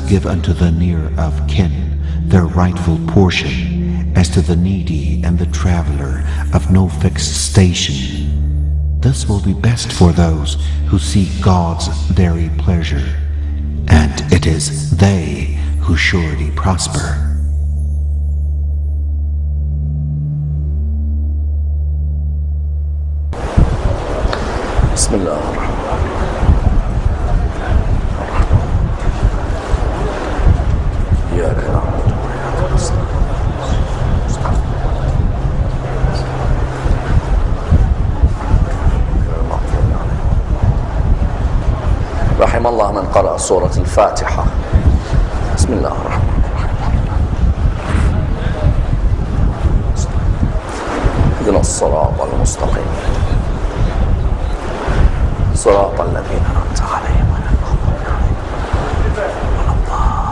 give unto the near of kin their rightful portion, as to the needy and the traveler of no fixed station. This will be best for those who seek God's very pleasure, and it is they who surely prosper. Bismillah. رحم الله من قرأ سورة الفاتحة. بسم الله الرحمن الرحيم. اهدنا الصراط المستقيم صراط الذين أنعمت عليهم غير المغضوب عليهم ولا الضالين.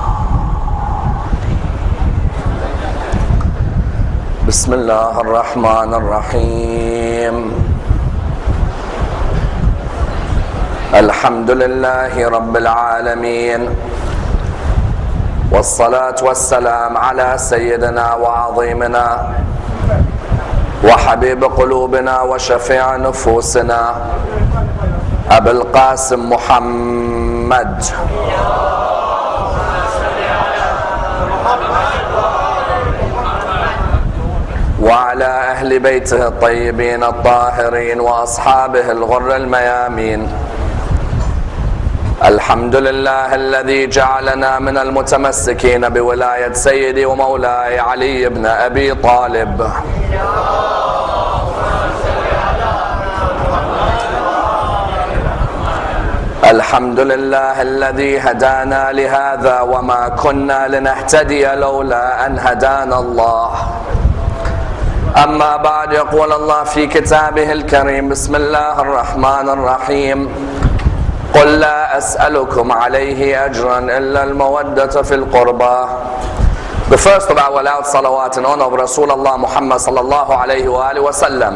بسم الله الرحمن الرحيم. الحمد لله رب العالمين، والصلاة والسلام على سيدنا وعظيمنا وحبيب قلوبنا وشفيع نفوسنا أبي القاسم محمد وعلى أهل بيته الطيبين الطاهرين وأصحابه الغر الميامين. الحمد لله الذي جعلنا من المتمسكين بولاية سيدي ومولاي علي بن أبي طالب. الحمد لله الذي هدانا لهذا وما كنا لنهتدي لولا أن هدانا الله. أما بعد، يقول الله في كتابه الكريم: بسم الله الرحمن الرحيم. قل لا أسألكم عليه أجرا إلا المودة في القربى. The first of our loud salawat in honor of Rasulullah Muhammad sallallahu alayhi wa alihi wa sallam.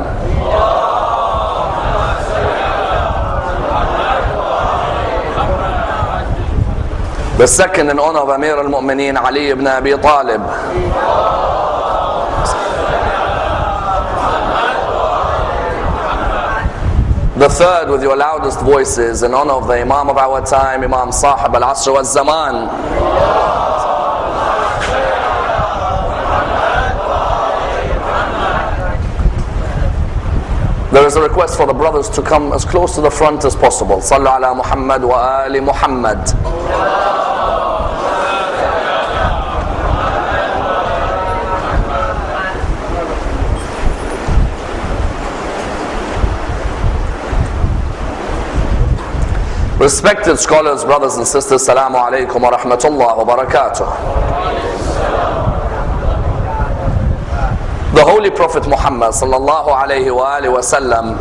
The second in honor of Amir al-Mu'mineen Ali ibn Abi Talib. The third, with your loudest voices, in honor of the Imam of our time, Imam Sahib al-Asr wal-Zaman. There is a request for the brothers to come as close to the front as possible. Sallu ala Muhammad wa ali Muhammad. Respected scholars, brothers and sisters, Assalamu alaikum wa rahmatullah wa barakatuh. The Holy Prophet Muhammad sallallahu alayhi wa alihi wa sallam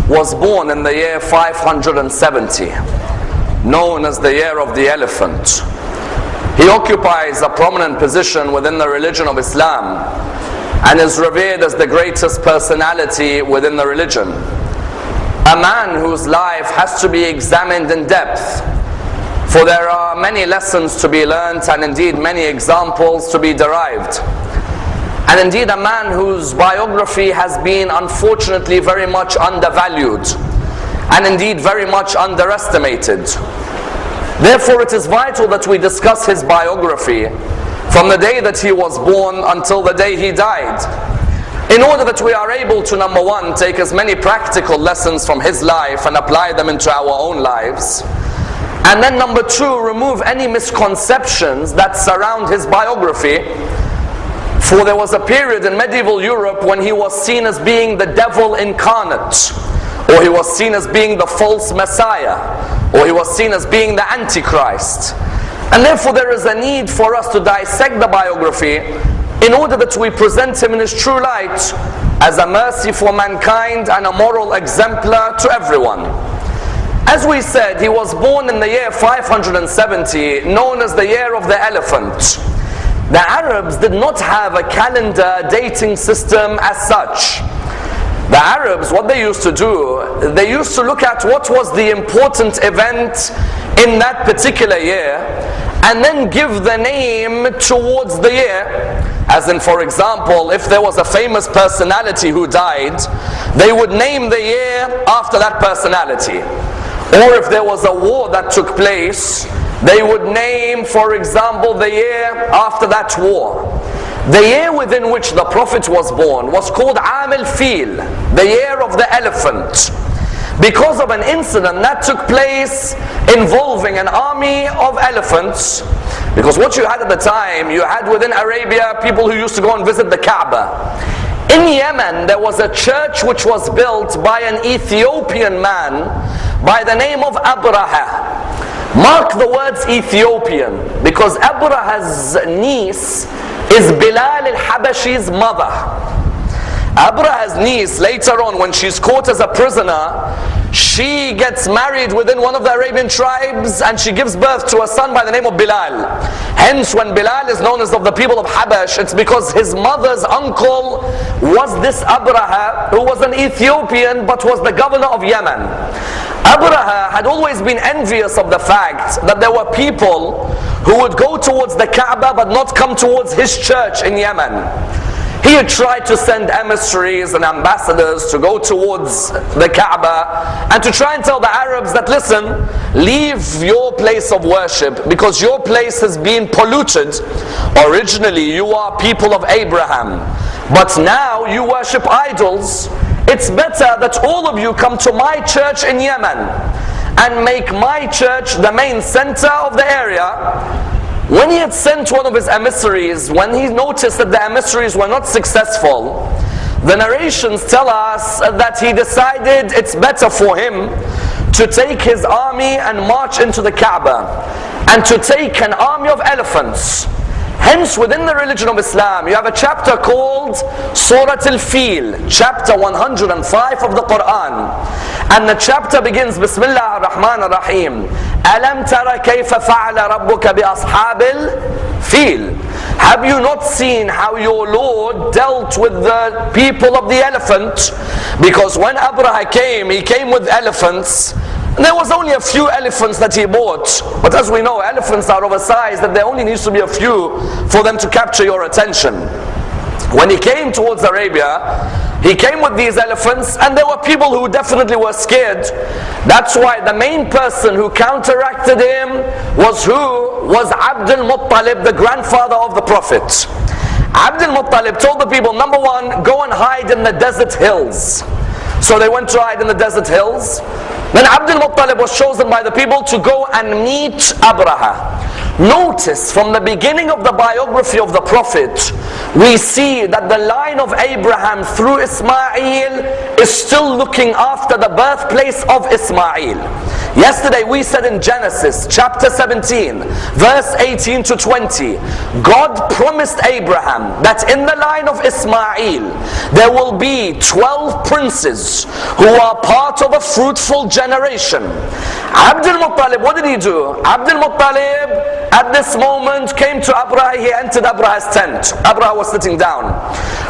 was born in the year 570, known as the year of the elephant. He occupies a prominent position within the religion of Islam and is revered as the greatest personality within the religion. A man whose life has to be examined in depth, for there are many lessons to be learnt and indeed many examples to be derived. And indeed a man whose biography has been unfortunately very much undervalued and indeed very much underestimated. Therefore it is vital that we discuss his biography from the day that he was born until the day he died, in order that we are able to, number one, take as many practical lessons from his life and apply them into our own lives, and then number two, remove any misconceptions that surround his biography. For there was a period in medieval Europe when he was seen as being the devil incarnate, or he was seen as being the false Messiah, or he was seen as being the Antichrist. And therefore there is a need for us to dissect the biography in order that we present him in his true light as a mercy for mankind and a moral exemplar to everyone. As we said, he was born in the year 570, known as the year of the elephant. The Arabs did not have a calendar dating system as such. The Arabs, what they used to do, they used to look at what was the important event in that particular year, and then give the name towards the year. As in, for example, if there was a famous personality who died, they would name the year after that personality. Or if there was a war that took place, they would name, for example, the year after that war. The year within which the Prophet was born was called Am al-Fil, the year of the elephant, because of an incident that took place involving an army of elephants. Because what you had at the time, you had within Arabia people who used to go and visit the Kaaba. In Yemen, there was a church which was built by an Ethiopian man by the name of Abraha. Mark the words Ethiopian, because Abraha's niece is Bilal al-Habashi's mother. Abraha's niece, later on when she's caught as a prisoner, she gets married within one of the Arabian tribes and she gives birth to a son by the name of Bilal. Hence, when Bilal is known as of the people of Habash, it's because his mother's uncle was this Abraha, who was an Ethiopian but was the governor of Yemen. Abraha had always been envious of the fact that there were people who would go towards the Kaaba but not come towards his church in Yemen. He had tried to send emissaries and ambassadors to go towards the Kaaba and to try and tell the Arabs that, listen, leave your place of worship because your place has been polluted. Originally you are people of Abraham, but now you worship idols. It's better that all of you come to my church in Yemen and make my church the main center of the area. When he had sent one of his emissaries, when he noticed that the emissaries were not successful, the narrations tell us that he decided it's better for him to take his army and march into the Kaaba and to take an army of elephants. Hence, within the religion of Islam, you have a chapter called Surah Al-Fil, chapter 105 of the Quran. And the chapter begins, Bismillah ar-Rahman ar-Rahim. Alam tara kayfa fa'ala rabbuka bi ashabil fil. Have you not seen how your Lord dealt with the people of the elephant? Because when Abraha came, he came with elephants. There was only a few elephants that he bought. But as we know, elephants are oversized, that there only needs to be a few for them to capture your attention. When he came towards Arabia, he came with these elephants, and there were people who definitely were scared. That's why the main person who counteracted him was who? Was Abdul Muttalib, the grandfather of the Prophet. Abdul Muttalib told the people, number one, go and hide in the desert hills. So they went to hide in the desert hills. Then Abdul Muttalib was chosen by the people to go and meet Abraha. Notice from the beginning of the biography of the Prophet, we see that the line of Abraham through Ismail is still looking after the birthplace of Ismail. Yesterday we said in Genesis chapter 17 verse 18 to 20, God promised Abraham that in the line of Ismail there will be 12 princes who are part of a fruitful generation. Abdul Muttalib, what did he do? Abdul Muttalib at this moment came to Abraha. He entered Abraha's tent. Abraha was sitting down.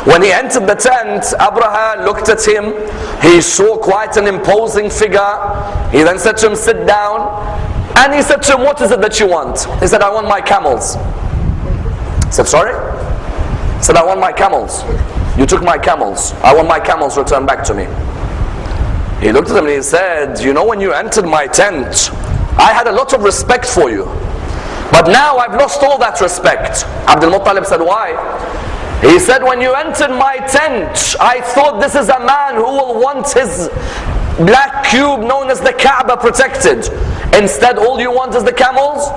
When he entered the tent, Abraha looked at him. He saw quite an imposing figure. He then said to him, sit down. And he said to him, what is it that you want? He said, I want my camels. He said, sorry? He said, I want my camels. You took my camels. I want my camels returned back to me. He looked at him and he said, you know, when you entered my tent, I had a lot of respect for you. But now I've lost all that respect. Abdul Muttalib said, why? He said, when you entered my tent, I thought this is a man who will want his black cube known as the Kaaba protected. Instead, all you want is the camels?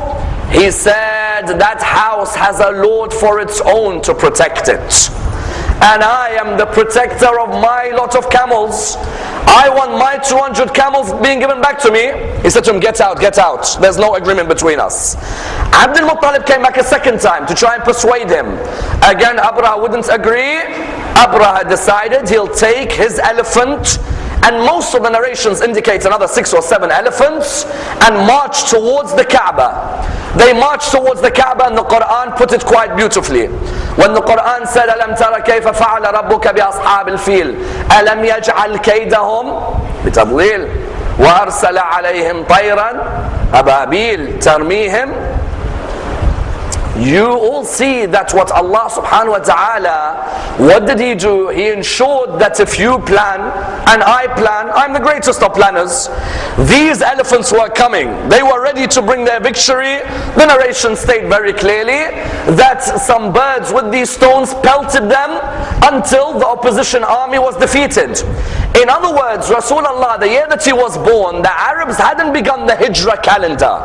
He said, that house has a Lord for its own to protect it. And I am the protector of my lot of camels. I want my 200 camels being given back to me. He said to him, get out, get out. There's no agreement between us. Abdul Muttalib came back a second time to try and persuade him. Again, Abraha wouldn't agree. Abraha decided he'll take his elephant, and most of the narrations indicate another 6 or 7 elephants, and march towards the Kaaba. They marched towards the Kaaba, and the Quran put it quite beautifully. When the Quran said, أَلَمْ تَرَ كَيْفَ فَعَلَ رَبُّكَ بِأَصْحَابِ الْفِيلِ أَلَمْ يَجْعَلْ كَيْدَهُمْ بِتَضْلِيلٍ وَأَرْسَلَ عَلَيْهِمْ طَيْرًا أَبَابِيلَ تَرْمِيهِمْ. You all see that what Allah subhanahu wa ta'ala, what did He do? He ensured that if you plan and I plan, I'm the greatest of planners. These elephants were coming. They were ready to bring their victory. The narration stated very clearly that some birds with these stones pelted them until the opposition army was defeated. In other words, Rasulullah, the year that he was born, the Arabs hadn't begun the Hijrah calendar.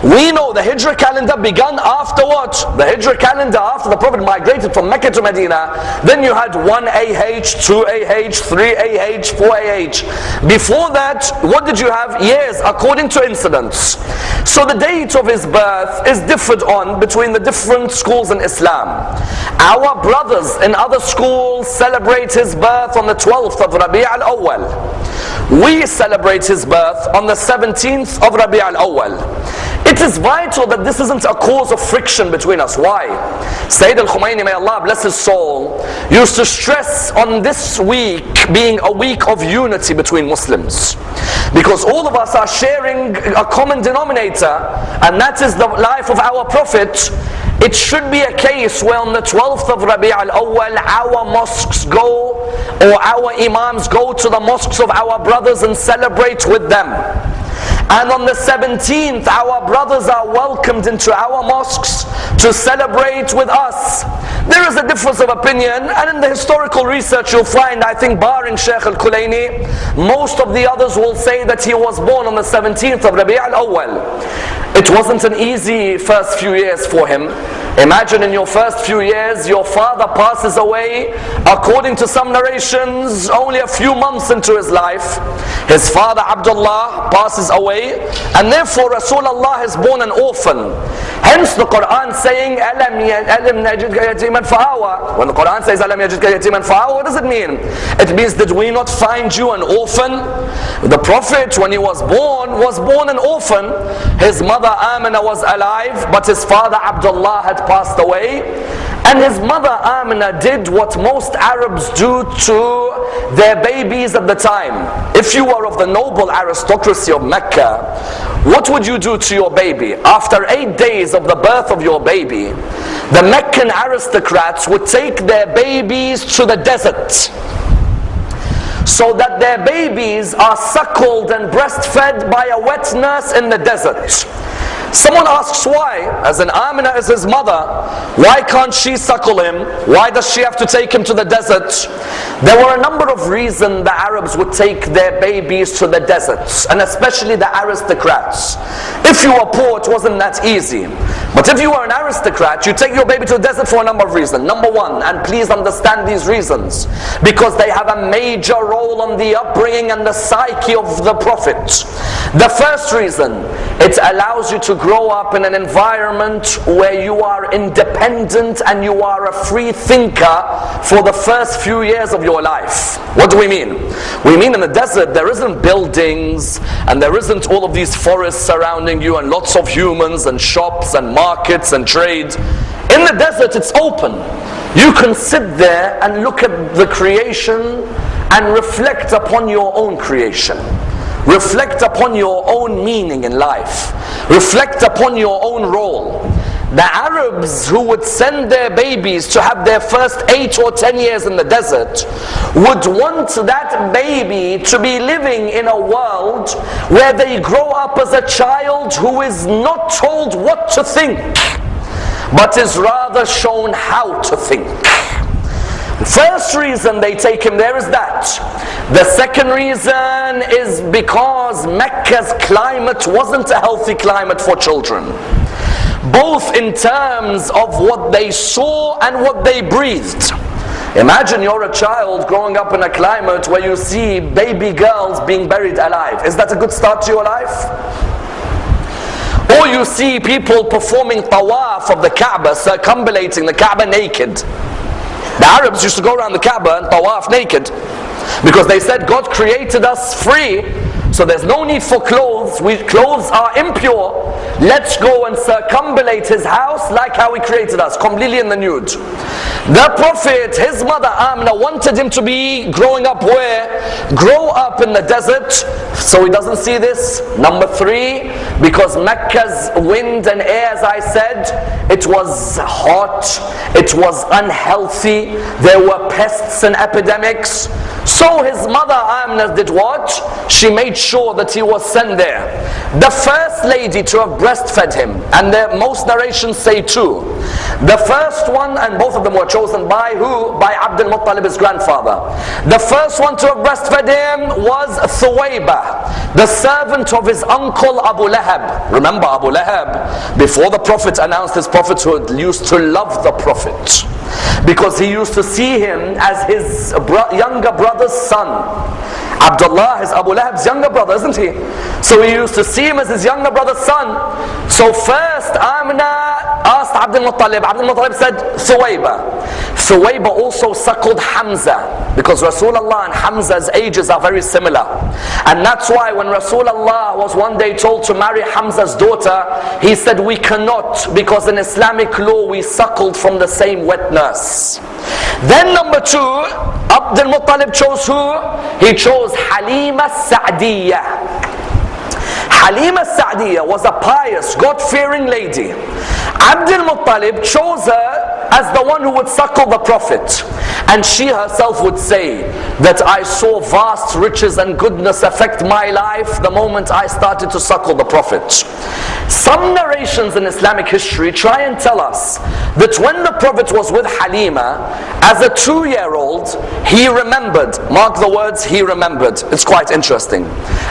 We know the Hijrah calendar began after what? The Hijrah calendar after the Prophet migrated from Mecca to Medina. Then you had 1AH, 2AH, 3AH, 4AH. Before that, what did you have? Years, according to incidents. So the date of his birth is differed on between the different schools in Islam. Our brothers in other schools celebrate his birth on the 12th of Rabi' al-Awwal. We celebrate his birth on the 17th of Rabi' al-Awwal. It is vital that this isn't a cause of friction between us. Why? Sayyid al-Khumaini, may Allah bless his soul, used to stress on this week being a week of unity between Muslims. Because all of us are sharing a common denominator, and that is the life of our Prophet. It should be a case where on the 12th of Rabi' al-Awwal our mosques go, or our imams go to the mosques of our brothers and celebrate with them. And on the 17th, our brothers are welcomed into our mosques to celebrate with us. There is a difference of opinion, and in the historical research you'll find, I think barring Shaykh al-Kulaini, most of the others will say that he was born on the 17th of Rabi' al-Awwal. It wasn't an easy first few years for him. Imagine in your first few years, your father passes away, according to some narrations, only a few months into his life. His father Abdullah passes away, and therefore Rasulullah is born an orphan. Hence the Quran saying, أَلَمْ يَجِدْكَ يَتِيمًا فَآوَى. When the Quran says, أَلَمْ يَجِدْكَ يَتِيمًا فَآوَى, what does it mean? It means, did we not find you an orphan? The Prophet, when he was born an orphan. His mother Amina was alive, but his father Abdullah had passed away. And his mother Amina did what most Arabs do to their babies at the time. If you were of the noble aristocracy of Mecca, what would you do to your baby? After 8 days of the birth of your baby, the Meccan aristocrats would take their babies to the desert, so that their babies are suckled and breastfed by a wet nurse in the desert. Someone asks why, as in Amina is his mother, why can't she suckle him? Why does she have to take him to the desert? There were a number of reasons the Arabs would take their babies to the deserts, and especially the aristocrats. If you were poor, it wasn't that easy. But if you were an aristocrat, you take your baby to the desert for a number of reasons. Number one, and please understand these reasons, because they have a major role on the upbringing and the psyche of the Prophet. The first reason, it allows you to grow up in an environment where you are independent and you are a free thinker for the first few years of your life. What do we mean? We mean in the desert there isn't buildings and there isn't all of these forests surrounding you and lots of humans and shops and markets and trade. In the desert it's open. You can sit there and look at the creation and reflect upon your own creation. Reflect upon your own meaning in life. Reflect upon your own role. The Arabs who would send their babies to have their first 8 or 10 years in the desert would want that baby to be living in a world where they grow up as a child who is not told what to think, but is rather shown how to think. The first reason they take him there is that. The second reason is because Mecca's climate wasn't a healthy climate for children, both in terms of what they saw and what they breathed. Imagine you're a child growing up in a climate where you see baby girls being buried alive. Is that a good start to your life? Or you see people performing tawaf of the Kaaba, circumambulating the Kaaba naked. The Arabs used to go around the Kaaba and tawaf naked, because they said God created us free So there's no need for clothes. Clothes are impure. Let's go and circumambulate his house like how he created us, completely in the nude. The Prophet, his mother Amna, wanted him to be growing up where? Grow up in the desert, so he doesn't see this. Number 3, because Mecca's wind and air, as I said, it was hot, it was unhealthy, there were pests and epidemics. So his mother Amna did what? She made sure that he was sent there. The first lady to have breastfed him, and most narrations say 2. The first one, and both of them were chosen by who? By Abdul Muttalib, his grandfather. The first one to have breastfed him was Thuwayba, the servant of his uncle Abu Lahab. Remember Abu Lahab, before the Prophet announced his prophethood, used to love the Prophet, because he used to see him as his younger brother's son. Abdullah is Abu Lahab's younger brother, isn't he? So he used to see him as his younger brother's son. So first Amna asked Abdul Muttalib. Abdul Muttalib said Thuwayba. Thuwayba also suckled Hamza, because Rasulullah and Hamza's ages are very similar. And that's why when Rasulullah was one day told to marry Hamza's daughter, he said, we cannot, because in Islamic law we suckled from the same wet nurse. Then number 2, Abdul Muttalib chose who? He chose Halima Sa'diyah. Halima Sa'diyah was a pious, God-fearing lady. Abdul Muttalib chose her as the one who would suckle the Prophet. And she herself would say that I saw vast riches and goodness affect my life the moment I started to suckle the Prophet. Some narrations in Islamic history try and tell us that when the Prophet was with Halima, as a 2-year-old, he remembered. Mark the words, he remembered. It's quite interesting.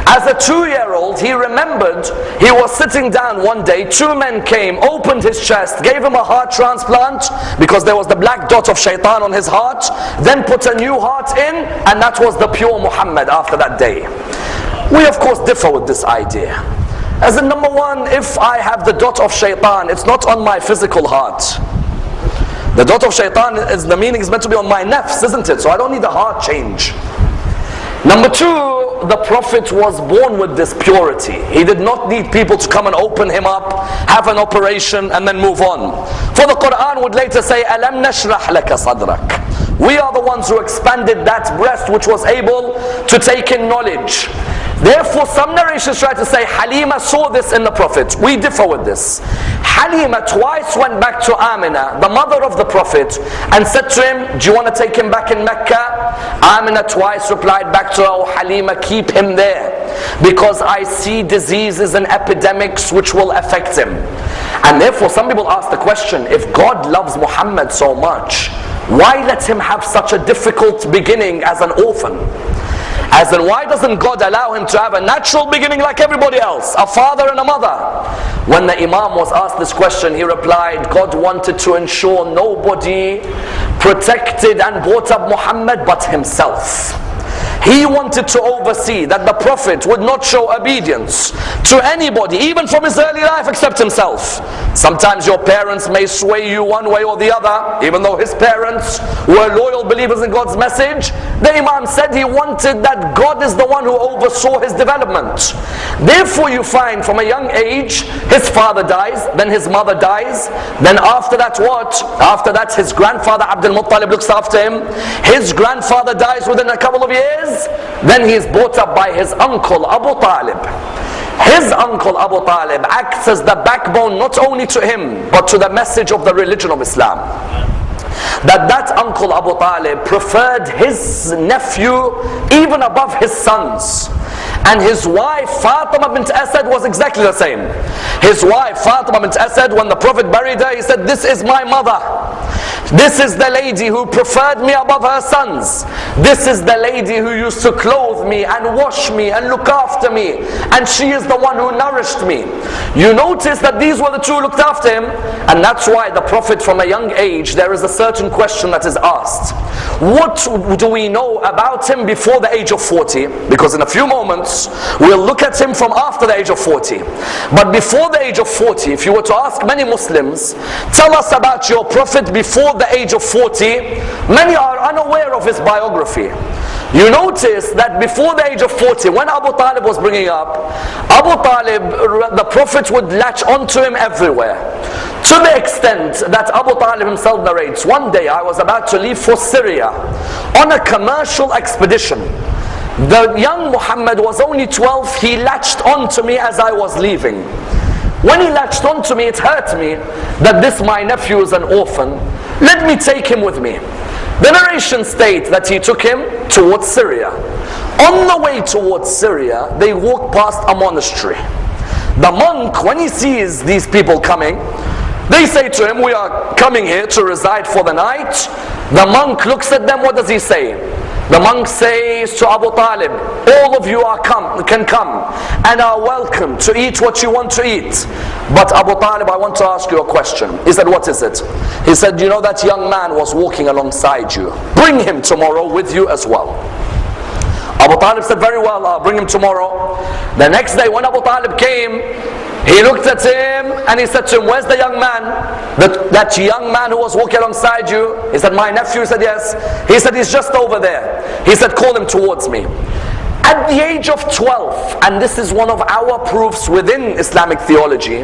As a 2-year-old, he remembered he was sitting down one day, 2 men came, opened his chest, gave him a heart transplant, because there was the black dot of shaitan on his heart, then put a new heart in, and that was the pure Muhammad after that day. We of course differ with this idea. As in, number 1, if I have the dot of shaitan, it's not on my physical heart. The dot of shaitan, is the meaning is meant to be on my nafs, isn't it? So I don't need a heart change. Number 2, the Prophet was born with this purity. He did not need people to come and open him up, have an operation, and then move on. For the Quran would later say, Alam nashrah laka sadrak. We are the ones who expanded that breast which was able to take in knowledge. Therefore, some narrations try to say Halima saw this in the Prophet. We differ with this. Halima twice went back to Amina, the mother of the Prophet, and said to him, do you want to take him back in Mecca? Amina twice replied back to her, oh Halima, keep him there, because I see diseases and epidemics which will affect him. And therefore, some people ask the question, if God loves Muhammad so much, why let him have such a difficult beginning as an orphan? As in, why doesn't God allow him to have a natural beginning like everybody else, a father and a mother? When the Imam was asked this question, he replied, God wanted to ensure nobody protected and brought up Muhammad but himself. He wanted to oversee that the Prophet would not show obedience to anybody, even from his early life, except himself. Sometimes your parents may sway you one way or the other, even though his parents were loyal believers in God's message. The Imam said he wanted that God is the one who oversaw his development. Therefore you find from a young age, his father dies, then his mother dies, then after that what? After that his grandfather Abdul Muttalib looks after him, his grandfather dies within a couple of years, then he is brought up by his uncle Abu Talib. His uncle Abu Talib acts as the backbone not only to him but to the message of the religion of Islam. That uncle Abu Talib preferred his nephew even above his sons. And his wife Fatima bint Asad was exactly the same. His wife Fatima bint Asad, when the Prophet buried her, he said, this is my mother. This is the lady who preferred me above her sons. This is the lady who used to clothe me and wash me and look after me. And she is the one who nourished me. You notice that these were the two who looked after him. And that's why the Prophet from a young age, there is a certain question that is asked. What do we know about him before the age of 40? Because in a few moments, we'll look at him from after the age of 40. But before the age of 40, if you were to ask many Muslims, tell us about your Prophet before the age of 40, many are unaware of his biography. You notice that before the age of 40, when Abu Talib was bringing up, Abu Talib, the Prophet would latch onto him everywhere. To the extent that Abu Talib himself narrates, one day I was about to leave for Syria on a commercial expedition. The young Muhammad was only 12, he latched onto me as I was leaving. When he latched onto me, it hurt me that this my nephew is an orphan. Let me take him with me. The narration states that he took him towards Syria. On the way towards Syria, they walked past a monastery. The monk, when he sees these people coming, they say to him, we are coming here to reside for the night. The monk looks at them, what does he say? The monk says to Abu Talib, all of you can come and are welcome to eat what you want to eat. But Abu Talib, I want to ask you a question. He said, what is it? He said, you know that young man was walking alongside you. Bring him tomorrow with you as well. Abu Talib said, very well, I'll bring him tomorrow. The next day when Abu Talib came, he looked at him and he said to him, where's the young man? That young man who was walking alongside you? He said, my nephew. He said, yes. He said, he's just over there. He said, call him towards me. At the age of 12, and this is one of our proofs within Islamic theology,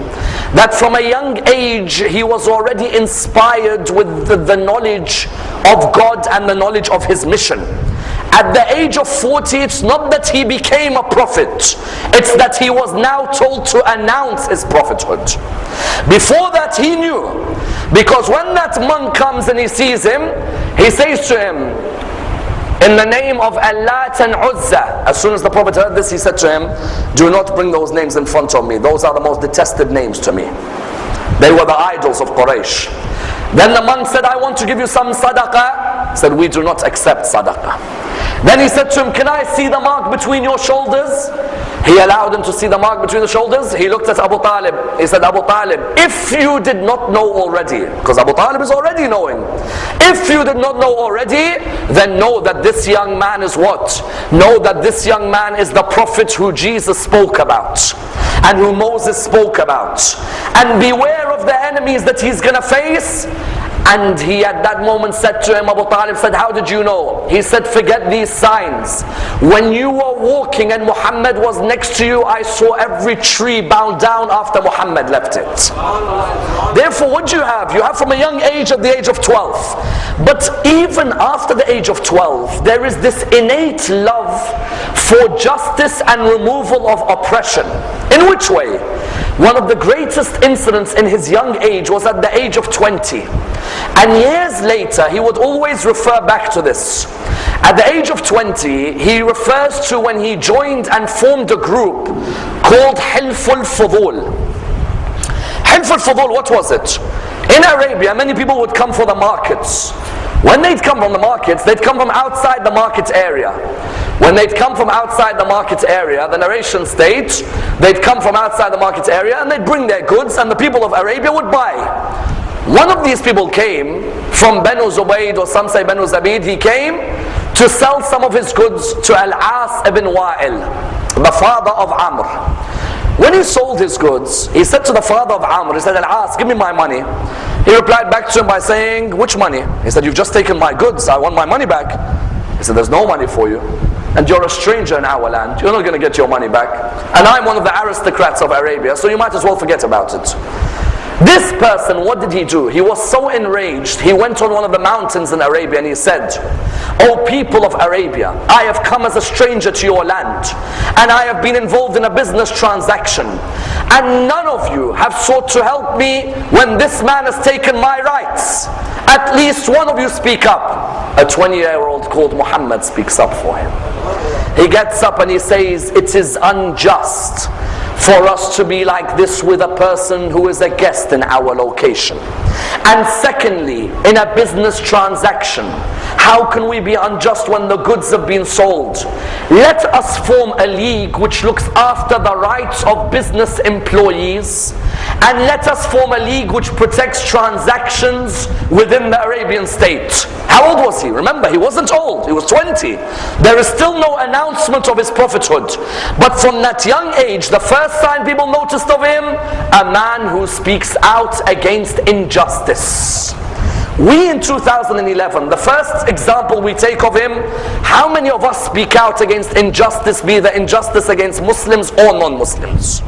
that from a young age he was already inspired with the knowledge of God and the knowledge of his mission. At the age of 40, it's not that he became a prophet, it's that he was now told to announce his prophethood. Before that he knew, because when that monk comes and he sees him, he says to him, in the name of Allah and Uzza. As soon as the Prophet heard this, he said to him, do not bring those names in front of me. Those are the most detested names to me. They were the idols of Quraysh. Then the monk said, I want to give you some sadaqah. He said, we do not accept sadaqah. Then he said to him, can I see the mark between your shoulders? He allowed him to see the mark between the shoulders. He looked at Abu Talib. He said, Abu Talib, if you did not know already, because Abu Talib is already knowing, if you did not know already, then know that this young man is what? Know that this young man is the prophet who Jesus spoke about and who Moses spoke about. And beware of the enemies that he's going to face. And he at that moment said to him, Abu Talib said, how did you know? He said, forget these signs. When you were walking and Muhammad was next to you, I saw every tree bow down after Muhammad left it. Therefore, what do you have? You have from a young age, at the age of 12. But even after the age of 12, there is this innate love for justice and removal of oppression. In which way? One of the greatest incidents in his young age was at the age of 20. And years later, he would always refer back to this. At the age of 20, he refers to when he joined and formed a group called Hilful Fudul. Hilful Fudul, what was it? In Arabia, many people would come for the markets. When they'd come from the markets, they'd come from outside the market area. When they'd come from outside the market area, the narration states, they'd come from outside the market area and they'd bring their goods and the people of Arabia would buy. One of these people came from Banu Zubayd, or some say Banu Zabid. He came to sell some of his goods to Al-As ibn Wa'il, the father of Ammar. When he sold his goods, he said to the father of Ammar, he said, Al-As, give me my money. He replied back to him by saying, which money? He said, you've just taken my goods, I want my money back. He said, there's no money for you. And you're a stranger in our land, you're not going to get your money back. And I'm one of the aristocrats of Arabia, so you might as well forget about it. This person, what did he do? He was so enraged, he went on one of the mountains in Arabia and he said, O people of Arabia, I have come as a stranger to your land and I have been involved in a business transaction and none of you have sought to help me when this man has taken my rights. At least one of you speak up. A 20-year-old called Muhammad speaks up for him. He gets up and he says, it is unjust for us to be like this with a person who is a guest in our location. And secondly, in a business transaction, how can we be unjust when the goods have been sold? Let us form a league which looks after the rights of business employees, and let us form a league which protects transactions within the Arabian state. How old was he? Remember, he wasn't old, he was 20. There is still no announcement of his prophethood. But from that young age, the first sign people noticed of him, a man who speaks out against injustice. We in 2011, the first example we take of him, how many of us speak out against injustice, be the injustice against Muslims or non-Muslims?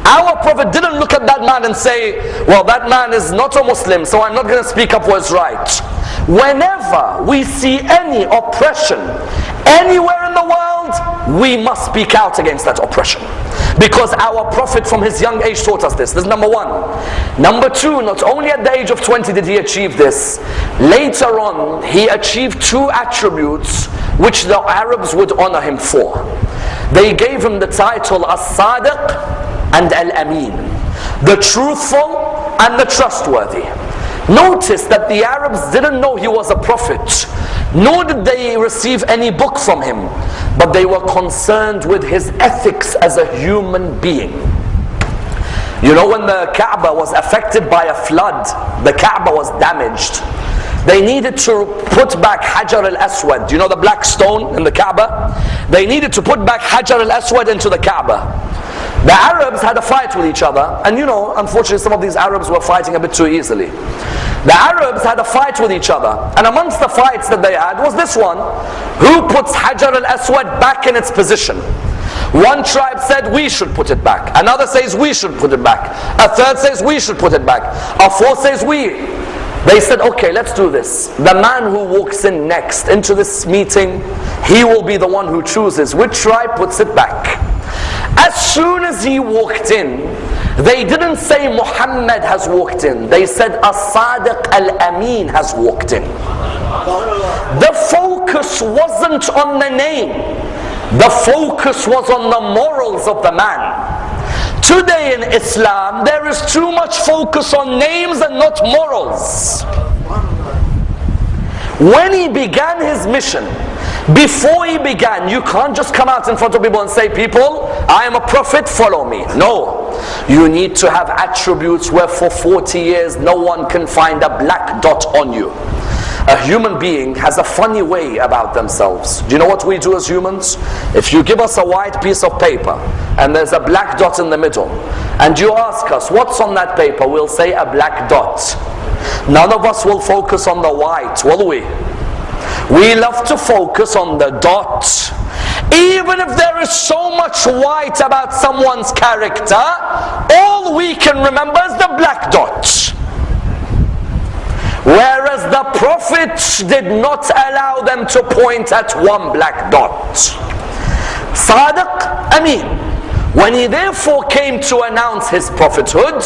Our Prophet didn't look at that man and say, well, that man is not a Muslim, so I'm not going to speak up what's right. Whenever we see any oppression anywhere in the world, we must speak out against that oppression. Because our Prophet from his young age taught us this. This is number one. Number two, not only at the age of 20 did he achieve this, later on he achieved two attributes which the Arabs would honor him for. They gave him the title As-Sadiq and Al-Amin, the truthful and the trustworthy. Notice that the Arabs didn't know he was a prophet, nor did they receive any book from him, but they were concerned with his ethics as a human being. You know, when the Kaaba was affected by a flood, the Kaaba was damaged. They needed to put back Hajar al-Aswad. You know the black stone in the Kaaba? They needed to put back Hajar al-Aswad into the Kaaba. The Arabs had a fight with each other, and you know, unfortunately some of these Arabs were fighting a bit too easily. The Arabs had a fight with each other, and amongst the fights that they had was this one: who puts Hajar al-Aswad back in its position? One tribe said we should put it back, another says we should put it back, a third says we should put it back, a fourth says we. They said, okay, let's do this. The man who walks in next into this meeting, he will be the one who chooses which tribe puts it back. As soon as he walked in, they didn't say Muhammad has walked in. They said As-Sadiq Al-Amin has walked in. The focus wasn't on the name. The focus was on the morals of the man. Today in Islam, there is too much focus on names and not morals. When he began his mission, before he began, you can't just come out in front of people and say, people, I am a prophet, follow me. No, you need to have attributes where for 40 years no one can find a black dot on you. A human being has a funny way about themselves. Do you know what we do as humans? If you give us a white piece of paper and there's a black dot in the middle, and you ask us what's on that paper, we'll say a black dot. None of us will focus on the white, will we? We love to focus on the dot. Even if there is so much white about someone's character, all we can remember is the black dot. Whereas the prophets did not allow them to point at one black dot. Sadiq, Amin. When he therefore came to announce his prophethood,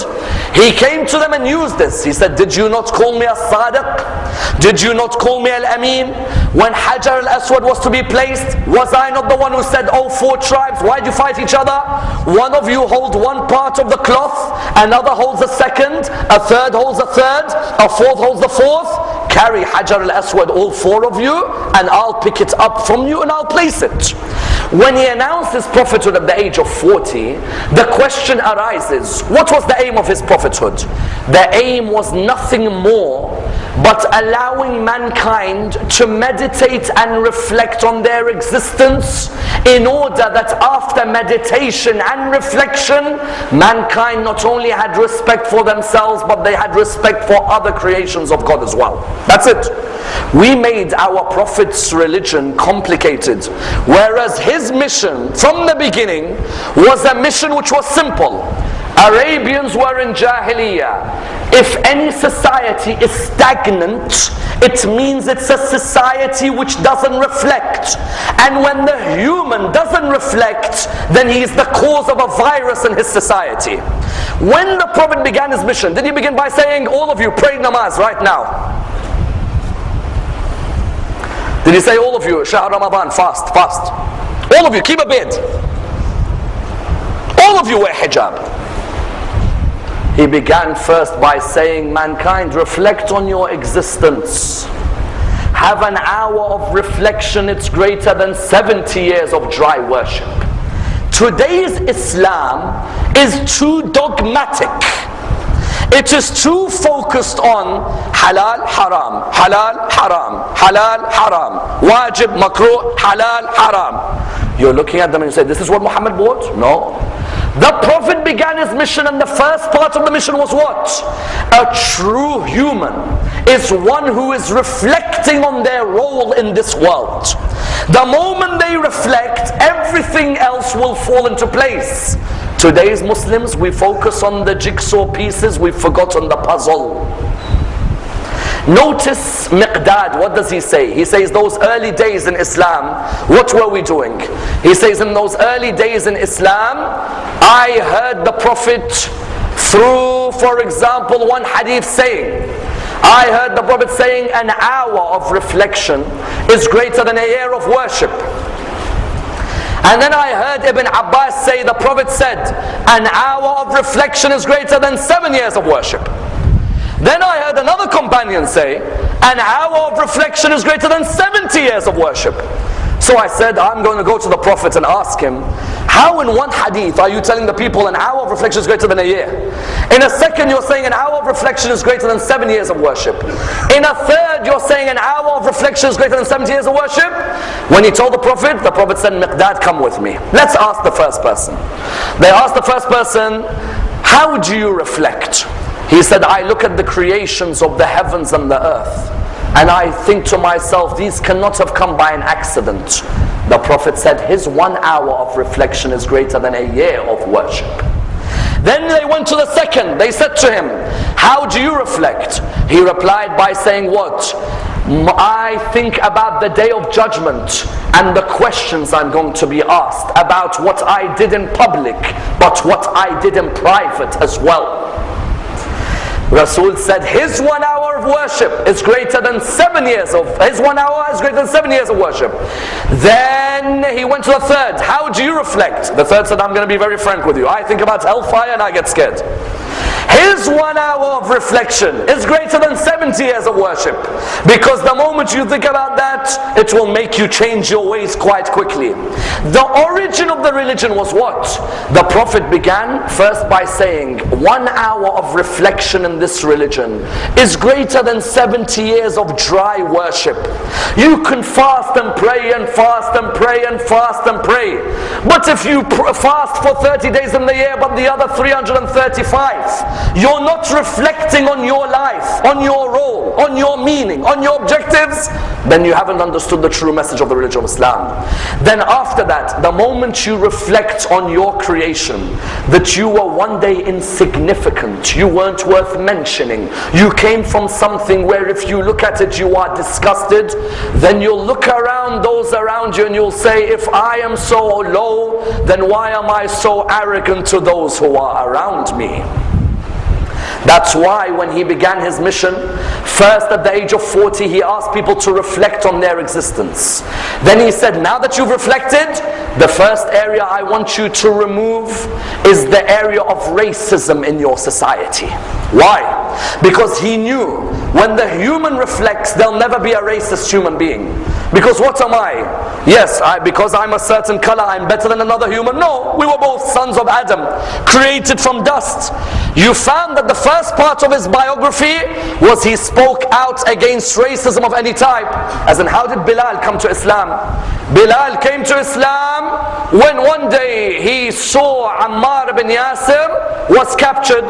he came to them and used this. He said, did you not call me As-Sadiq? Did you not call me Al-Amin? When Hajar al-Aswad was to be placed, was I not the one who said, oh, four tribes, why do you fight each other? One of you holds one part of the cloth, another holds a second, a third holds a third, a fourth holds the fourth. Carry Hajar al-Aswad, all four of you, and I'll pick it up from you and I'll place it. When he announced his prophethood at the age of 40, the question arises, what was the aim of his prophethood? The aim was nothing more but allowing mankind to meditate and reflect on their existence, in order that after meditation and reflection, mankind not only had respect for themselves, but they had respect for other creations of God as well. That's it. We made our prophet's religion complicated, whereas his mission from the beginning was a mission which was simple. Arabians were in Jahiliyyah. If any society is stagnant, it means it's a society which doesn't reflect. And when the human doesn't reflect, then he is the cause of a virus in his society. When the Prophet began his mission, did he begin by saying, all of you pray namaz right now? Did he say, all of you, Shahr Ramadan, fast? All of you, keep a bed. All of you wear hijab. He began first by saying, mankind, reflect on your existence. Have an hour of reflection, it's greater than 70 years of dry worship. Today's Islam is too dogmatic. It is too focused on halal, haram, halal, haram, halal, haram, wajib, makruh, halal, haram. You're looking at them and you say, this is what Muhammad bought? No. The Prophet began his mission, and the first part of the mission was what? A true human is one who is reflecting on their role in this world. The moment they reflect, everything else will fall into place. Today's Muslims, we focus on the jigsaw pieces, we've forgotten the puzzle. Notice Miqdad, what does he say? He says those early days in Islam, what were we doing? He says in those early days in Islam, I heard the Prophet through, for example, one hadith saying, I heard the Prophet saying an hour of reflection is greater than a year of worship. And then I heard Ibn Abbas say, the Prophet said, an hour of reflection is greater than 7 years of worship. Then I heard another companion say, an hour of reflection is greater than 70 years of worship. So I said, I'm going to go to the Prophet and ask him, how in one hadith are you telling the people an hour of reflection is greater than a year? In a second you're saying an hour of reflection is greater than 7 years of worship. In a third you're saying an hour of reflection is greater than 70 years of worship. When he told the Prophet said, Miqdad, come with me. Let's ask the first person. They asked the first person, how do you reflect? He said, I look at the creations of the heavens and the earth, and I think to myself, these cannot have come by an accident. The Prophet said, his 1 hour of reflection is greater than a year of worship. Then they went to the second. They said to him, how do you reflect? He replied by saying what? I think about the day of judgment and the questions I'm going to be asked about what I did in public, but what I did in private as well. Rasul said his 1 hour of worship is greater than 7 years of, his 1 hour is greater than 7 years of worship. Then he went to the third. How do you reflect? The third said, I'm going to be very frank with you. I think about hellfire and I get scared. His 1 hour of reflection is greater than 70 years of worship. Because the moment you think about that, it will make you change your ways quite quickly. The origin of the religion was what? The Prophet began first by saying, 1 hour of reflection in this religion is greater than 70 years of dry worship. You can fast and pray and fast and pray and fast and pray. But if you fast for 30 days in the year, but the other 335, you're not reflecting on your life, on your role, on your meaning, on your objectives, then you haven't understood the true message of the religion of Islam. Then after that, the moment you reflect on your creation, that you were one day insignificant, you weren't worth mentioning, you came from something where if you look at it you are disgusted, then you'll look around those around you and you'll say, if I am so low, then why am I so arrogant to those who are around me? That's why when he began his mission, first at the age of 40 he asked people to reflect on their existence. Then he said, now that you've reflected, the first area I want you to remove is the area of racism in your society. Why? Because he knew when the human reflects, there'll never be a racist human being. Because what am I? Yes, because I'm a certain color, I'm better than another human. No, we were both sons of Adam, created from dust. You found that the first part of his biography was he spoke out against racism of any type. As in, how did Bilal come to Islam? Bilal came to Islam when one day he saw Ammar ibn Yasir was captured.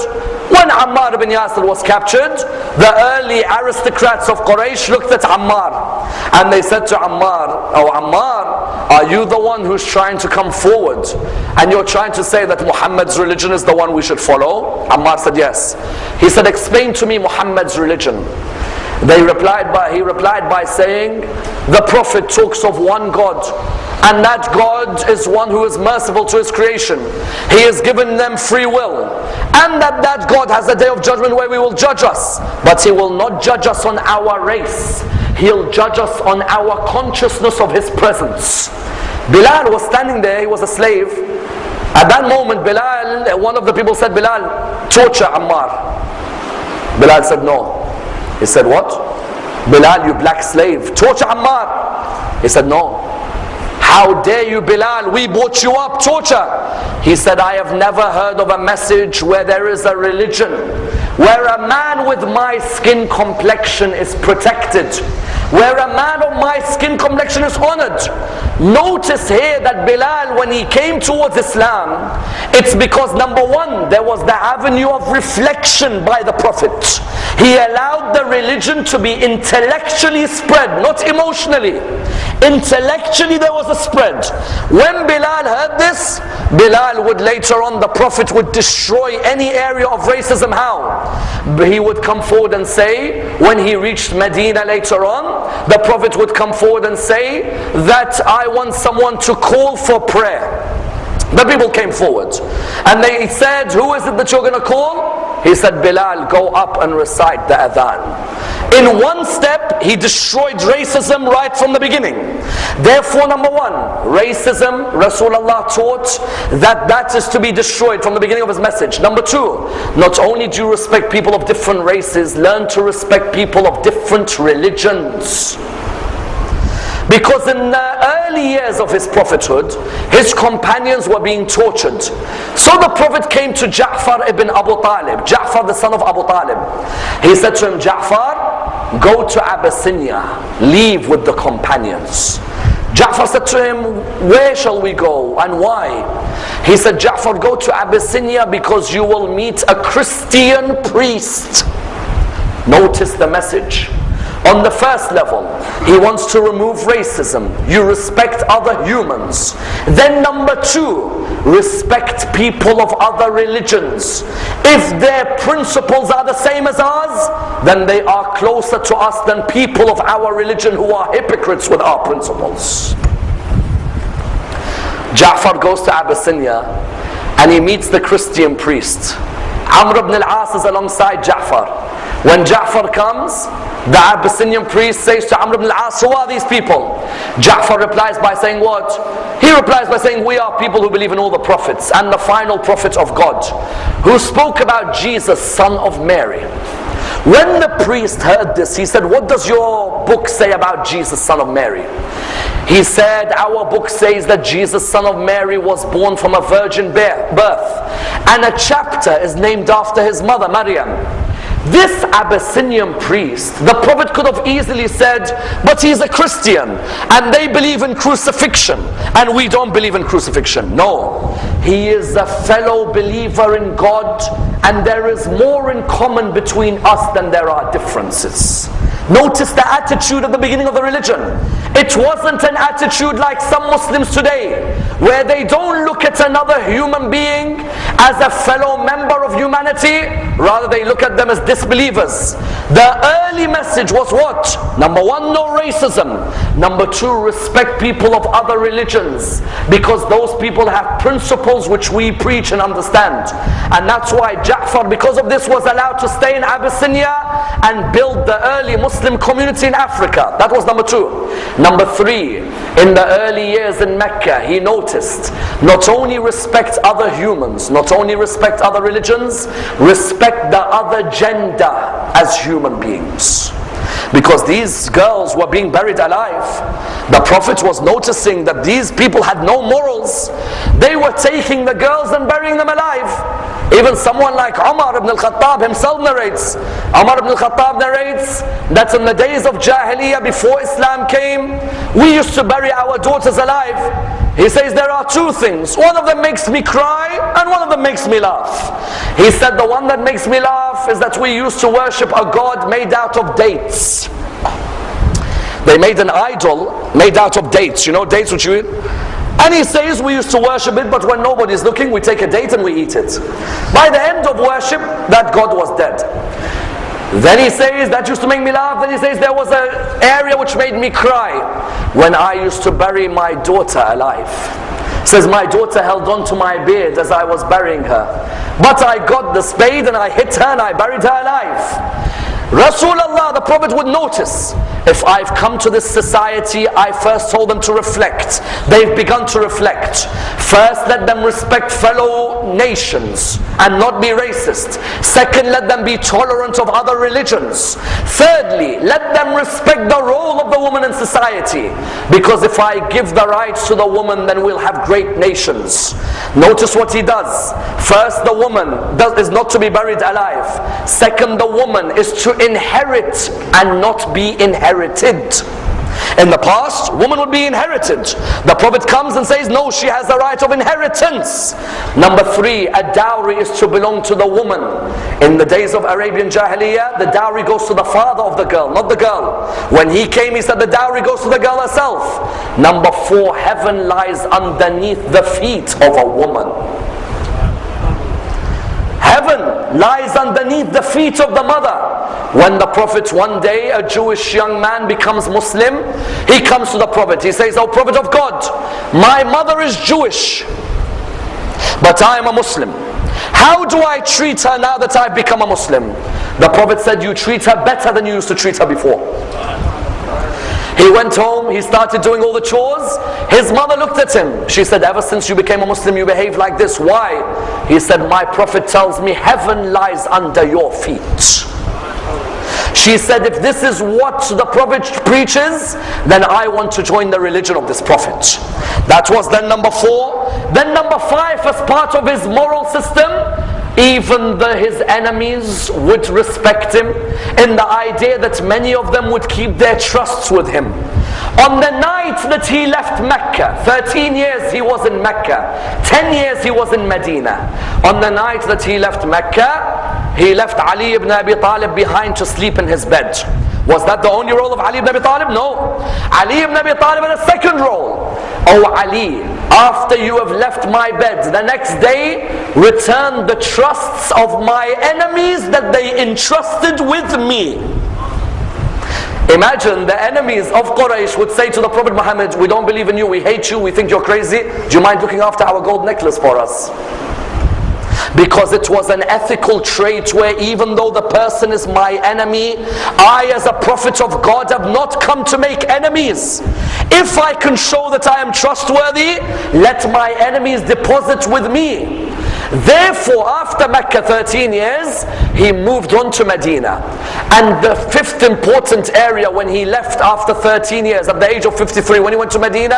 When Ammar ibn Yasir was captured, the early aristocrats of Quraysh looked at Ammar and they said to Ammar, oh Ammar, are you the one who's trying to come forward and you're trying to say that Muhammad's religion is the one we should follow? Ammar said yes. He said, explain to me Muhammad's religion. He replied by saying, the Prophet talks of one God, and that God is one who is merciful to his creation. He has given them free will, and that God has a day of judgment where he will judge us, but he will not judge us on our race. He'll judge us on our consciousness of his presence. Bilal was standing there, he was a slave. At that moment, Bilal, one of the people said, Bilal, torture Ammar. Bilal said no. He said, what? Bilal, you black slave, torture Ammar. He said, no. How dare you, Bilal? We brought you up, torture. He said, I have never heard of a message where there is a religion where a man with my skin complexion is protected, where a man of my skin complexion is honored. Notice here that Bilal, when he came towards Islam, it's because number one, there was the avenue of reflection by the Prophet. He allowed the religion to be intellectually spread, not emotionally. Intellectually there was a spread. When Bilal heard this, Bilal would later on, the Prophet would destroy any area of racism. How? He would come forward and say, when he reached Medina later on, the Prophet would come forward and say that I want someone to call for prayer. The people came forward and they said, who is it that you're going to call? He said, Bilal, go up and recite the adhan. In one step, he destroyed racism right from the beginning. Therefore, number one, racism, Rasulullah taught that is to be destroyed from the beginning of his message. Number two, not only do you respect people of different races, learn to respect people of different religions. Because in the early years of his prophethood, his companions were being tortured. So the Prophet came to Ja'far ibn Abu Talib, Ja'far the son of Abu Talib. He said to him, Ja'far, go to Abyssinia, leave with the companions. Ja'far said to him, where shall we go and why? He said, Ja'far, go to Abyssinia because you will meet a Christian priest. Notice the message. On the first level, he wants to remove racism. You respect other humans. Then number two, respect people of other religions. If their principles are the same as ours, then they are closer to us than people of our religion who are hypocrites with our principles. Ja'far goes to Abyssinia and he meets the Christian priest. Amr ibn al-As is alongside Ja'far. When Ja'far comes, the Abyssinian priest says to Amr ibn al-As, who are these people? Ja'far replies by saying what? He replies by saying, we are people who believe in all the prophets and the final prophet of God, who spoke about Jesus, son of Mary. When the priest heard this, he said, what does your book say about Jesus, son of Mary? He said, our book says that Jesus, son of Mary, was born from a virgin birth, and a chapter is named after his mother, Maryam. This Abyssinian priest, the Prophet could have easily said, but he's a Christian and they believe in crucifixion and we don't believe in crucifixion. No, he is a fellow believer in God and there is more in common between us than there are differences. Notice the attitude at the beginning of the religion. It wasn't an attitude like some Muslims today, where they don't look at another human being as a fellow member of humanity, rather they look at them as disbelievers. The early message was what? Number one, no racism. Number two, respect people of other religions, because those people have principles which we preach and understand. And that's why Ja'far, because of this, was allowed to stay in Abyssinia and build the early Muslim community in Africa. That was number two. Number three, in the early years in Mecca, he noticed, not only respect other humans, not only respect other religions, respect the other gender as human beings. Because these girls were being buried alive. The Prophet was noticing that these people had no morals. They were taking the girls and burying them alive. Even someone like Umar ibn al-Khattab himself narrates. Umar ibn al-Khattab narrates that in the days of Jahiliyyah, before Islam came, we used to bury our daughters alive. He says there are two things. One of them makes me cry and one of them makes me laugh. He said the one that makes me laugh is that we used to worship a god made out of dates. They made an idol made out of dates. You know dates which you eat? And he says we used to worship it, but when nobody's looking, we take a date and we eat it. By the end of worship, that god was dead. Then he says that used to make me laugh. Then he says there was an area which made me cry when I used to bury my daughter alive. Says my daughter held on to my beard as I was burying her, but I got the spade and I hit her and I buried her alive. Rasulullah, the Prophet, would notice, if I've come to this society, I first told them to reflect. They've begun to reflect. First, let them respect fellow own nations and not be racist. Second, let them be tolerant of other religions. Thirdly, let them respect the role of the woman in society. Because if I give the rights to the woman, then we'll have great nations. Notice what he does. First, the woman is not to be buried alive. Second, the woman is to inherit and not be inherited. In the past, woman would be inherited. The Prophet comes and says, no, she has the right of inheritance. Number three, a dowry is to belong to the woman. In the days of Arabian Jahiliyyah, the dowry goes to the father of the girl, not the girl. When he came, he said the dowry goes to the girl herself. Number four, heaven lies underneath the feet of a woman. Heaven lies underneath the feet of the mother. When the Prophet, one day, a Jewish young man becomes Muslim, he comes to the Prophet. He says, "O Prophet of God, my mother is Jewish, but I am a Muslim. How do I treat her now that I've become a Muslim?" The Prophet said, "You treat her better than you used to treat her before." He went home, he started doing all the chores. His mother looked at him. She said, "Ever since you became a Muslim, you behave like this. Why?" He said, "My Prophet tells me heaven lies under your feet." She said, "If this is what the Prophet preaches, then I want to join the religion of this Prophet." That was then number four. Then number five, as part of his moral system, even his enemies would respect him, in the idea that many of them would keep their trusts with him. On the night that he left Mecca, 13 years he was in Mecca, 10 years he was in Medina. On the night that he left Mecca, he left Ali ibn Abi Talib behind to sleep in his bed. Was that the only role of Ali ibn Abi Talib? No. Ali ibn Abi Talib had a second role. "O Ali, after you have left my bed, the next day, return the trusts of my enemies that they entrusted with me." Imagine the enemies of Quraysh would say to the Prophet Muhammad, "We don't believe in you, we hate you, we think you're crazy. Do you mind looking after our gold necklace for us?" Because it was an ethical trait where even though the person is my enemy, I as a prophet of God have not come to make enemies. If I can show that I am trustworthy, let my enemies deposit with me. Therefore, after Mecca 13 years, he moved on to Medina. And the fifth important area when he left after 13 years, at the age of 53, when he went to Medina,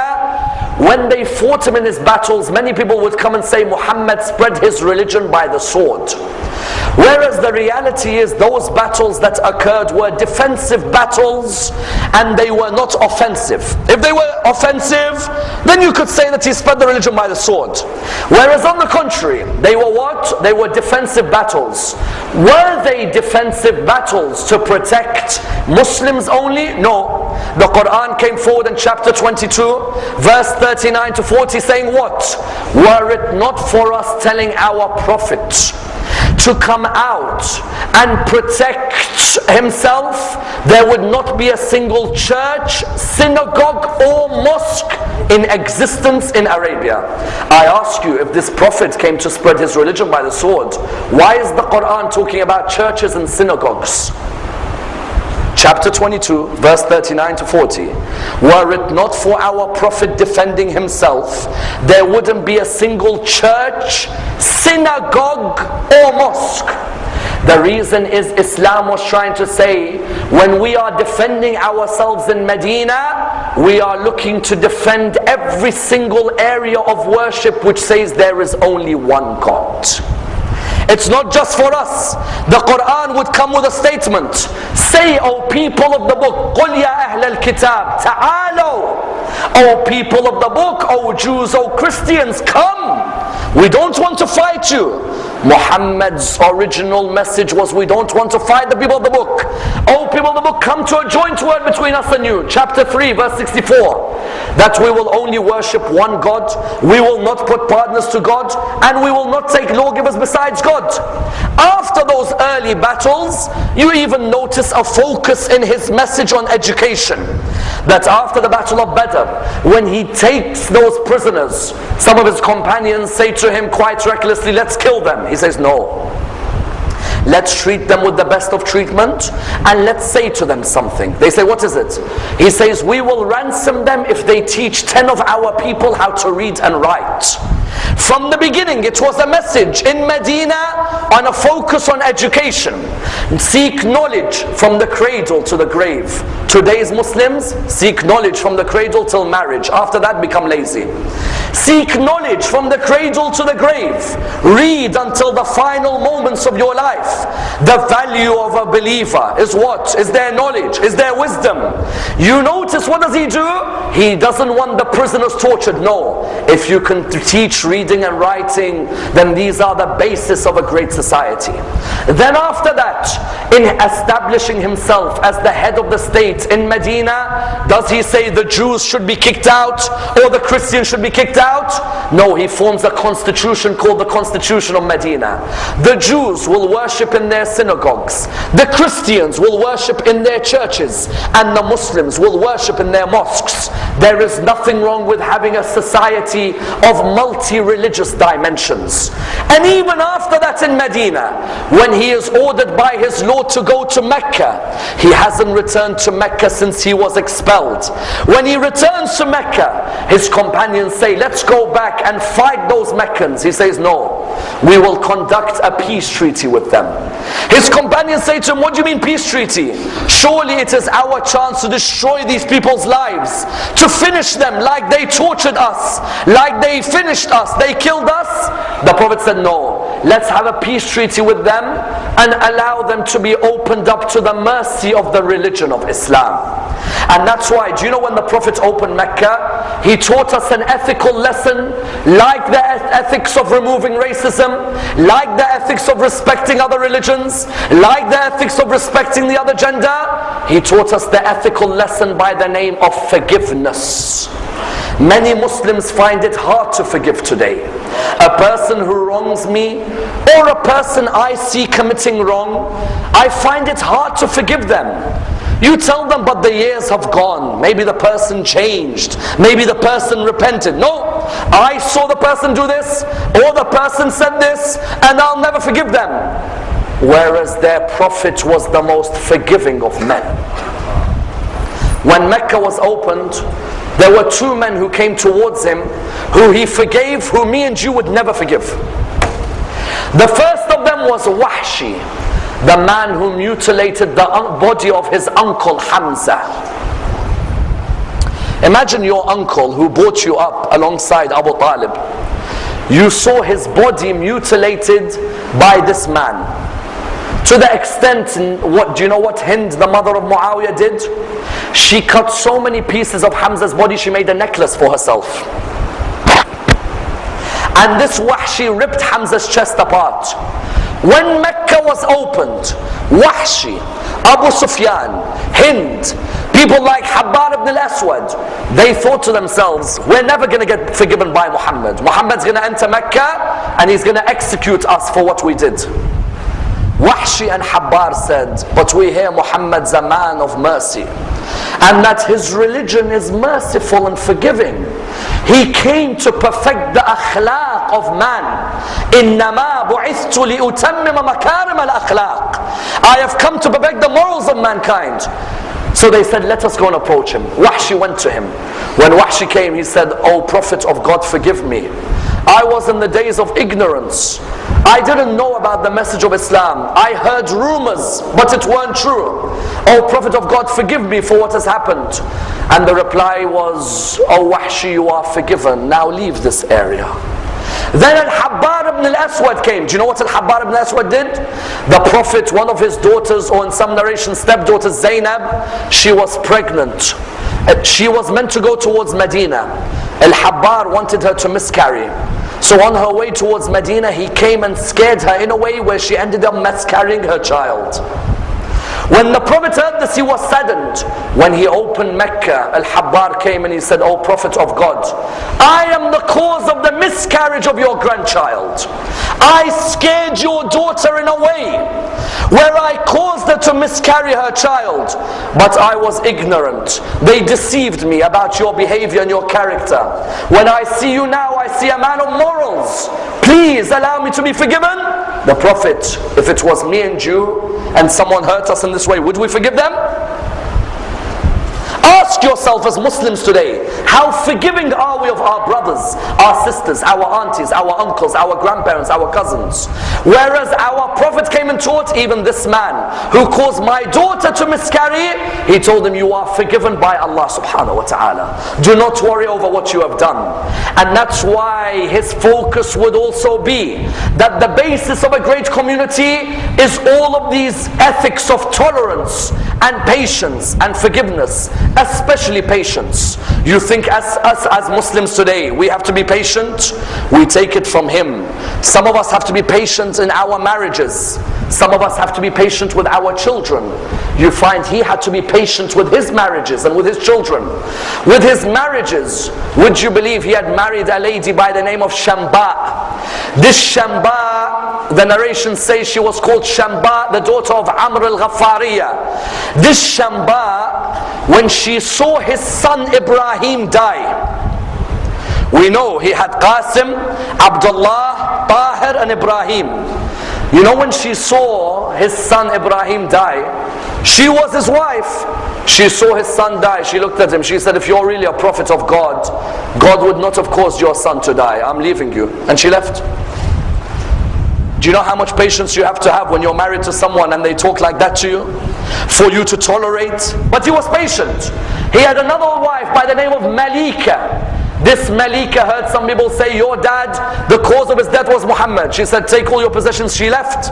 when they fought him in his battles, many people would come and say Muhammad spread his religion by the sword. Whereas the reality is those battles that occurred were defensive battles and they were not offensive. If they were offensive, then you could say that he spread the religion by the sword. Whereas on the contrary, they were what? They were defensive battles. Were they defensive battles to protect Muslims only? No. The Quran came forward in chapter 22, verse 39 to 40 saying what? "Were it not for us telling our Prophet to come out and protect himself, there would not be a single church, synagogue or mosque in existence in Arabia." I ask you, if this Prophet came to spread his religion by the sword, why is the Quran talking about churches and synagogues? Chapter 22, verse 39 to 40. "Were it not for our Prophet defending himself, there wouldn't be a single church, synagogue or mosque." The reason is Islam was trying to say, when we are defending ourselves in Medina, we are looking to defend every single area of worship which says there is only one God. It's not just for us. The Quran would come with a statement. "Say, O people of the book, قُلْ يَا أَهْلَ الْكِتَابِ تَعَالَوْا." O people of the book, O Jews, O Christians, come. We don't want to fight you. Muhammad's original message was, we don't want to fight the people of the book. O people of the book, come to a joint word between us and you. Chapter 3, verse 64. That we will only worship one God, we will not put partners to God, and we will not take lawgivers besides God. After those early battles, you even notice a focus in his message on education. That after the battle of Badr, when he takes those prisoners, some of his companions say to him quite recklessly, "Let's kill them." He says, "No. Let's treat them with the best of treatment and let's say to them something." They say, "What is it?" He says, "We will ransom them if they teach 10 of our people how to read and write." From the beginning, it was a message in Medina on a focus on education. Seek knowledge from the cradle to the grave. Today's Muslims seek knowledge from the cradle till marriage. After that, become lazy. Seek knowledge from the cradle to the grave. Read until the final moments of your life. The value of a believer is what? Is their knowledge, is their wisdom. You notice, what does he do? He doesn't want the prisoners tortured. No. If you can teach reading and writing, then these are the basis of a great society. Then after that, in establishing himself as the head of the state in Medina, does he say the Jews should be kicked out or the Christians should be kicked out? No, he forms a constitution called the Constitution of Medina. The Jews will worship in their synagogues, the Christians will worship in their churches, and the Muslims will worship in their mosques. There is nothing wrong with having a society of multi-religious dimensions. And even after that in Medina, when he is ordered by his Lord to go to Mecca, he hasn't returned to Mecca since he was expelled. When he returns to Mecca, his companions say, let's go back and fight those Meccans. He says, no, we will conduct a peace treaty with them. His companions say to him, what do you mean peace treaty? Surely it is our chance to destroy these people's lives, to finish them like they tortured us, like they finished us, they killed us. The Prophet said, no, let's have a peace treaty with them and allow them to be opened up to the mercy of the religion of Islam. And that's why, do you know when the Prophet opened Mecca, he taught us an ethical lesson, like the ethics of removing racism, like the ethics of respecting other religions, like the ethics of respecting the other gender. He taught us the ethical lesson by the name of forgiveness. Many Muslims find it hard to forgive today. A person who wrongs me, or a person I see committing wrong, I find it hard to forgive them. You tell them, but the years have gone. Maybe the person changed. Maybe the person repented. No, I saw the person do this, or the person said this, and I'll never forgive them. Whereas their Prophet was the most forgiving of men. When Mecca was opened, there were two men who came towards him, who he forgave, who me and you would never forgive. The first of them was Wahshi, the man who mutilated the body of his uncle Hamza. Imagine your uncle who brought you up alongside Abu Talib. You saw his body mutilated by this man. To the extent, do you know what Hind, the mother of Muawiyah, did? She cut so many pieces of Hamza's body, she made a necklace for herself. And this Wahshi ripped Hamza's chest apart. When Mecca was opened, Wahshi, Abu Sufyan, Hind, people like Ammar ibn al-Aswad, they thought to themselves, we're never going to get forgiven by Muhammad. Muhammad's going to enter Mecca and he's going to execute us for what we did. Wahshi and Ammar said, but we hear Muhammad's a man of mercy, and that his religion is merciful and forgiving. He came to perfect the akhlaq of man. إِنَّمَا بُعِثْتُ لِأُتَمِّمَ مَكَارِمَ الْأَخْلَاقِ. I have come to perfect the morals of mankind. So they said, let us go and approach him. Wahshi went to him. When Wahshi came, he said, O Prophet of God, forgive me. I was in the days of ignorance. I didn't know about the message of Islam. I heard rumors, but it weren't true. O Prophet of God, forgive me for what has happened. And the reply was, O Wahshi, you are forgiven. Now leave this area. Then Al-Ammar ibn al-Aswad came. Do you know what Al-Ammar ibn al-Aswad did? The Prophet, one of his daughters, or in some narrations stepdaughter Zainab, she was pregnant. She was meant to go towards Medina. Al-Ammar wanted her to miscarry. So on her way towards Medina, he came and scared her in a way where she ended up miscarrying her child. When the Prophet heard this, he was saddened. When he opened Mecca, Al-Ammar came and he said, O Prophet of God, I am the cause of the miscarriage of your grandchild. I scared your daughter in a way where I caused her to miscarry her child, but I was ignorant. They deceived me about your behavior and your character. When I see you now, I see a man of morals. Please allow me to be forgiven. The Prophet, if it was me and you, and someone hurt us in this way, would we forgive them? Ask yourself as Muslims today, how forgiving are we of our brothers, our sisters, our aunties, our uncles, our grandparents, our cousins? Whereas our Prophet came and taught even this man who caused my daughter to miscarry, he told him, you are forgiven by Allah subhanahu wa ta'ala. Do not worry over what you have done. And that's why his focus would also be that the basis of a great community is all of these ethics of tolerance and patience and forgiveness, especially patience. You think as us as Muslims today, we have to be patient? We take it from him. Some of us have to be patient in our marriages. Some of us have to be patient with our children. You find he had to be patient with his marriages and with his children. With his marriages, would you believe he had married a lady by the name of Shamba? This Shamba, the narration says she was called Shamba, the daughter of Amr al-Ghaffariya. This Shamba, when she saw his son Ibrahim die, we know he had Qasim, Abdullah, Tahir and Ibrahim. You know, when she saw his son Ibrahim die, she was his wife. She saw his son die. She looked at him. She said, if you're really a prophet of God, God would not have caused your son to die. I'm leaving you. And she left. Do you know how much patience you have to have when you're married to someone and they talk like that to you? For you to tolerate. But he was patient. He had another wife by the name of Malika. This Malika heard some people say, your dad, the cause of his death was Muhammad. She said, take all your possessions. She left.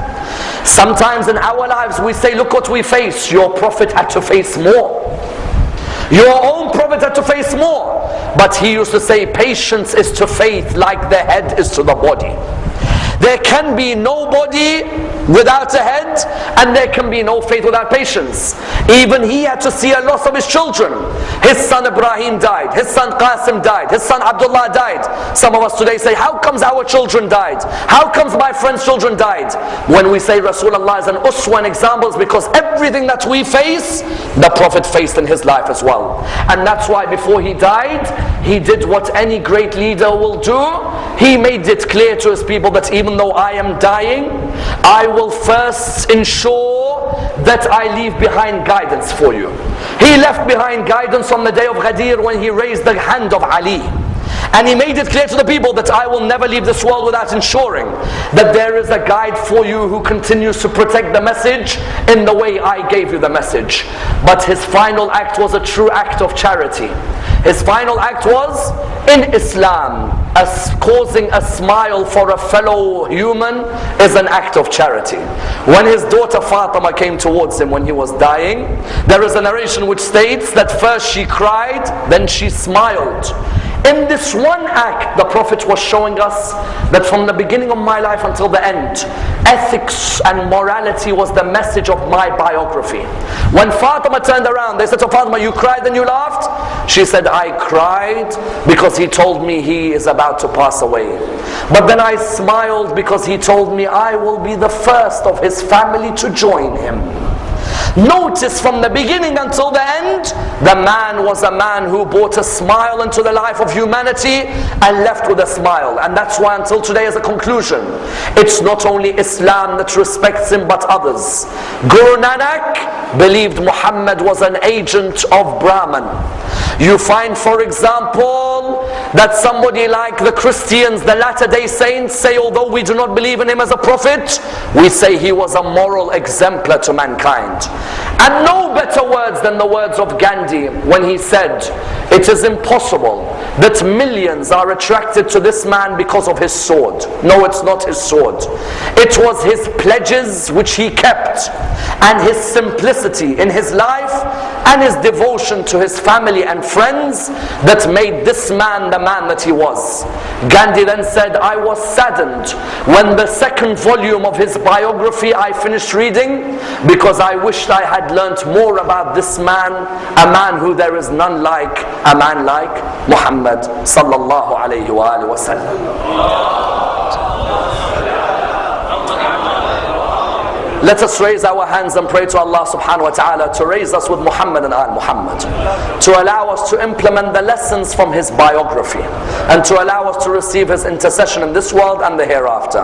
Sometimes in our lives we say, look what we face. Your prophet had to face more. Your own prophet had to face more. But he used to say, patience is to faith like the head is to the body. There can be no body without a head, and there can be no faith without patience. Even he had to see a loss of his children. His son Ibrahim died, his son Qasim died, his son Abdullah died. Some of us today say, how comes our children died? How comes my friend's children died? When we say Rasulullah is an uswa and examples, because everything that we face, the Prophet faced in his life as well. And that's why before he died, he did what any great leader will do. He made it clear to his people that even though I am dying, I will first ensure that I leave behind guidance for you. He left behind guidance on the day of Ghadir when he raised the hand of Ali. And he made it clear to the people that I will never leave this world without ensuring that there is a guide for you who continues to protect the message in the way I gave you the message. But his final act was a true act of charity. His final act was, in Islam, as causing a smile for a fellow human is an act of charity. When his daughter Fatima came towards him when he was dying, there is a narration which states that first she cried, then she smiled. In this one act, the Prophet was showing us that from the beginning of my life until the end, ethics and morality was the message of my biography. When Fatima turned around, they said to Fatima, you cried and you laughed? She said, I cried because he told me he is about to pass away. But then I smiled because he told me I will be the first of his family to join him. Notice from the beginning until the end, the man was a man who brought a smile into the life of humanity and left with a smile. And that's why until today, as a conclusion, it's not only Islam that respects him but others. Guru Nanak believed Muhammad was an agent of Brahman. You find, for example, that somebody like the Christians, the Latter-day Saints, say although we do not believe in him as a prophet, we say he was a moral exemplar to mankind. And no better words than the words of Gandhi when he said, it is impossible that millions are attracted to this man because of his sword. No, it's not his sword. It was his pledges which he kept, and his simplicity in his life, and his devotion to his family and friends that made this man the man that he was. Gandhi then said, I was saddened when the second volume of his biography I finished reading, because I wished I had learnt more about this man, a man who there is none like, a man like Muhammad sallallahu alayhi wa sallam. Let us raise our hands and pray to Allah subhanahu wa ta'ala to raise us with Muhammad and Al-Muhammad, to allow us to implement the lessons from his biography, and to allow us to receive his intercession in this world and the hereafter.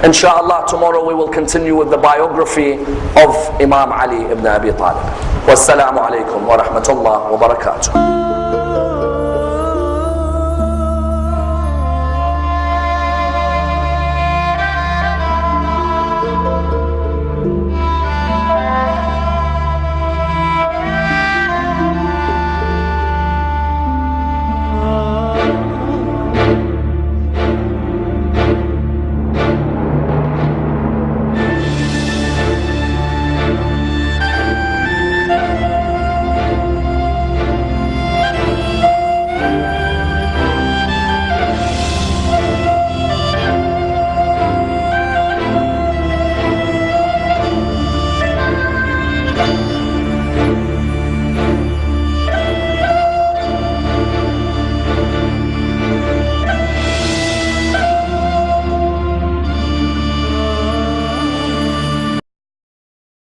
Inshallah, tomorrow we will continue with the biography of Imam Ali ibn Abi Talib. Wassalamu alaikum wa rahmatullah wa barakatuh.